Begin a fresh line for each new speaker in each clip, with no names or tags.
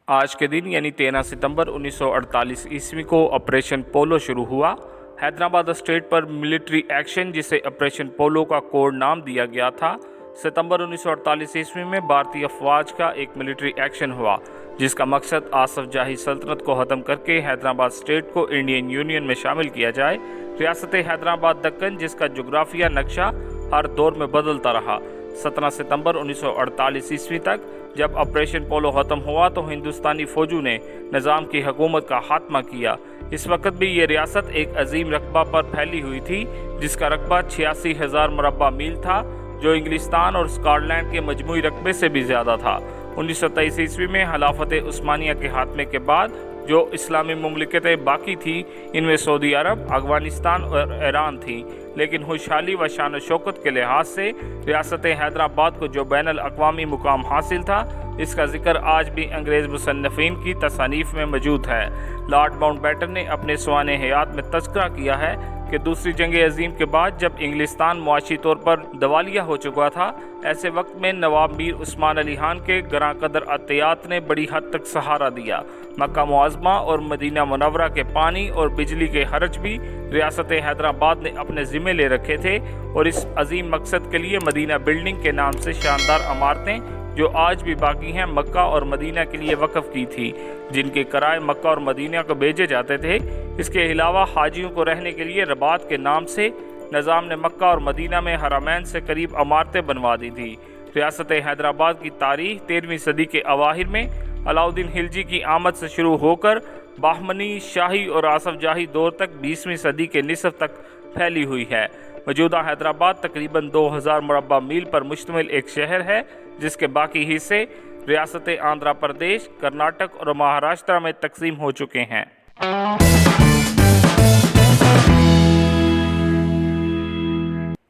آج کے دن یعنی 13 ستمبر 1948 عیسوی کو آپریشن پولو شروع ہوا۔ حیدرآباد اسٹیٹ پر ملٹری ایکشن، جسے آپریشن پولو کا کوڈ نام دیا گیا تھا، ستمبر 1948 عیسوی میں بھارتی افواج کا ایک ملٹری ایکشن ہوا جس کا مقصد آصف جاہی سلطنت کو ختم کر کے حیدرآباد اسٹیٹ کو انڈین یونین میں شامل کیا جائے۔ ریاست حیدرآباد دکن، جس کا جغرافیہ نقشہ ہر دور میں بدلتا رہا، 17 ستمبر 1948 عیسوی تک جب آپریشن پولو ختم ہوا تو ہندوستانی فوجوں نے نظام کی حکومت کا خاتمہ کیا۔ اس وقت بھی یہ ریاست ایک عظیم رقبہ پر پھیلی ہوئی تھی جس کا رقبہ 86,000 مربع میل تھا، جو انگلستان اور اسکاٹ لینڈ کے مجموعی رقبے سے بھی زیادہ تھا۔ 1923 عیسوی میں خلافت عثمانیہ کے خاتمے کے بعد جو اسلامی مملکتیں باقی تھیں، ان میں سعودی عرب، افغانستان اور ایران تھیں، لیکن خوشحالی و شان و شوکت کے لحاظ سے ریاست حیدرآباد کو جو بین الاقوامی مقام حاصل تھا، اس کا ذکر آج بھی انگریز مصنفین کی تصانیف میں موجود ہے۔ لارڈ ماؤنٹ بیٹن نے اپنے سوانح حیات میں تذکرہ کیا ہے کہ دوسری جنگ عظیم کے بعد جب انگلستان معاشی طور پر دیوالیہ ہو چکا تھا، ایسے وقت میں نواب میر عثمان علی خان کے گراں قدر عطیات نے بڑی حد تک سہارا دیا۔ مکہ معظمہ اور مدینہ منورہ کے پانی اور بجلی کے خرچ بھی ریاست حیدرآباد نے اپنے ذمہ لے رکھے تھے، اور اس عظیم مقصد کے لیے مدینہ بلڈنگ کے نام سے شاندار عمارتیں جو آج بھی باقی ہیں مکہ اور مدینہ کے لیے وقف کی تھی، جن کے کرائے مکہ اور مدینہ کو بھیجے جاتے تھے۔ اس کے علاوہ حاجیوں کو رہنے کے لیے رباط کے نام سے نظام نے مکہ اور مدینہ میں حرمین سے قریب عمارتیں بنوا دی تھی۔ ریاست حیدرآباد کی تاریخ 13ویں صدی کے اواخر میں علاؤالدین خلجی کی آمد سے شروع ہو کر بہمنی، شاہی اور آصف جاہی دور تک 20ویں صدی کے نصف تک پھیلی ہوئی ہے۔ موجودہ حیدرآباد تقریباً 2000 مربع میل پر مشتمل ایک شہر ہے، جس کے باقی حصے ریاست آندھرا پردیش، کرناٹک اور مہاراشٹر میں تقسیم ہو چکے ہیں۔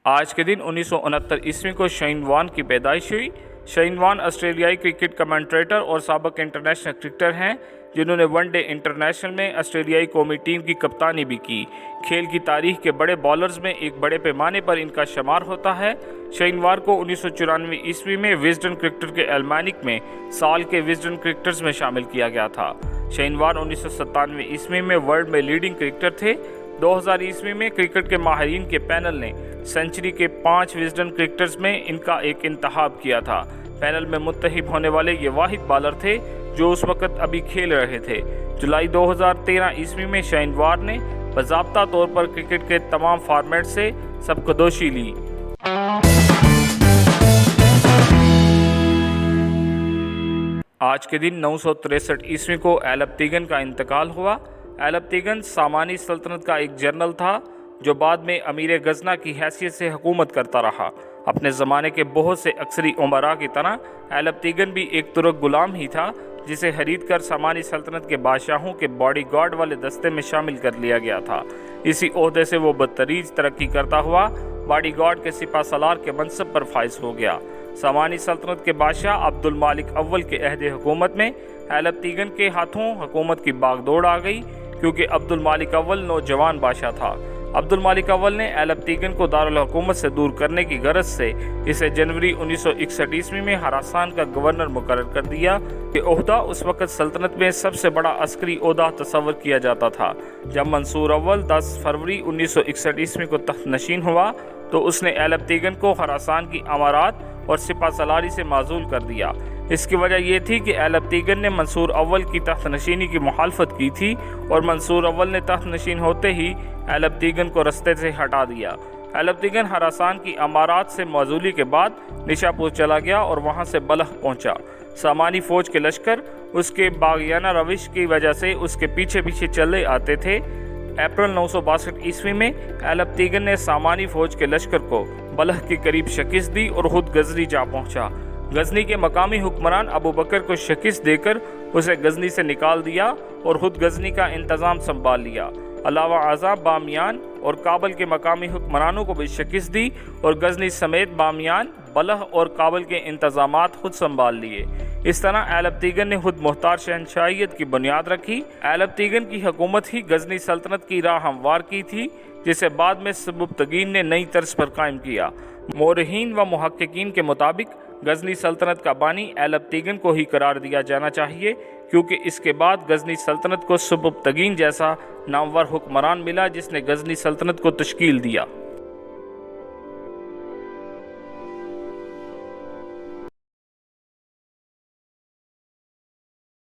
آج کے دن 1969 عیسوی کو شین وارن کی پیدائش ہوئی۔ شین وارن آسٹریلیائی کرکٹ کمنٹیٹر اور سابق انٹرنیشنل کرکٹر ہیں، جنہوں نے ون ڈے انٹرنیشنل میں آسٹریلیائی قومی ٹیم کی کپتانی بھی کی۔ کھیل کی تاریخ کے بڑے بالرز میں ایک بڑے پیمانے پر ان کا شمار ہوتا ہے۔ شین وارن کو 1994 عیسوی میں وزڈن کرکٹر کے المانک میں سال کے وزڈن کرکٹرز میں شامل کیا گیا تھا۔ شین وارن 1997 عیسوی میں ورلڈ میں لیڈنگ کرکٹر تھے۔ 2000 عیسوی میں کرکٹ کے ماہرین کے پینل نے سنچری کے 5 وزڈن کرکٹرز میں ان کا ایک انتخاب کیا تھا۔ پینل میں منتخب ہونے والے یہ واحد بالر تھے جو اس وقت ابھی کھیل رہے تھے۔ جولائی 2013 عیسوی میں شین وارن نے باضابطہ طور پر کرکٹ کے تمام فارمیٹ سے سبکدوشی لی۔ آج کے دن 963 عیسوی کو ایلپتیگن کا انتقال ہوا۔ ایلپتیگن سامانی سلطنت کا ایک جنرل تھا جو بعد میں امیر غزنہ کی حیثیت سے حکومت کرتا رہا۔ اپنے زمانے کے بہت سے عسکری امراء کی طرح ایلپتیگن بھی ایک ترک غلام ہی تھا، جسے خرید کر سامانی سلطنت کے بادشاہوں کے باڈی گارڈ والے دستے میں شامل کر لیا گیا تھا۔ اسی عہدے سے وہ بتدریج ترقی کرتا ہوا باڈی گارڈ کے سپہ سالار کے منصب پر فائز ہو گیا۔ سامانی سلطنت کے بادشاہ عبد المالک اول کے عہد حکومت میں ایلپتیگن کے ہاتھوں حکومت کی باغ دوڑ آ گئی، کیونکہ عبد المالک اول نوجوان بادشاہ تھا۔ عبد المالک اول نے ایلپتیگن کو دارالحکومت سے دور کرنے کی غرض سے اسے جنوری 1961 عیسوی میں خراسان کا گورنر مقرر کر دیا۔ یہ عہدہ اس وقت سلطنت میں سب سے بڑا عسکری عہدہ تصور کیا جاتا تھا۔ جب منصور اول 10 فروری 1961 عیسوی کو تخت نشین ہوا تو اس نے ایلپتیگن کو خراسان کی امارات اور سپہ سالاری سے معزول کر دیا۔ اس کی وجہ یہ تھی کہ ایلپتیگن نے منصور اول کی تخت نشینی کی مخالفت کی تھی، اور منصور اول نے تخت نشین ہوتے ہی ایلپتیگن کو رستے سے ہٹا دیا۔ ایلپتیگن خراسان کی امارات سے معزولی کے بعد نشاپور چلا گیا اور وہاں سے بلخ پہنچا۔ سامانی فوج کے لشکر اس کے باغیانہ روش کی وجہ سے اس کے پیچھے پیچھے چلے آتے تھے۔ اپریل 962 عیسوی میں ایلپتیگن نے سامانی فوج کے لشکر کو بلخ کے قریب شکست دی اور خود غزنی جا پہنچا۔ غزنی کے مقامی حکمران ابو بکر کو شکست دے کر اسے غزنی سے نکال دیا اور خود غزنی کا انتظام سنبھال لیا۔ علاوہ ازاں بامیان اور کابل کے مقامی حکمرانوں کو بھی شکست دی اور غزنی سمیت بامیان، بلخ اور کابل کے انتظامات خود سنبھال لیے۔ اس طرح ایلپتیگن نے خود مختار شہنشاہیت کی بنیاد رکھی۔ ایلپتیگن کی حکومت ہی غزنی سلطنت کی راہ ہموار کی تھی، جسے بعد میں سبکتگین نے نئی طرز پر قائم کیا۔ مورخین و محققین کے مطابق غزنی سلطنت کا بانی ایلب تیگن کو ہی قرار دیا جانا چاہیے، کیونکہ اس کے بعد غزنی سلطنت کو سبکتگین جیسا نامور حکمران ملا جس نے غزنی سلطنت کو تشکیل دیا۔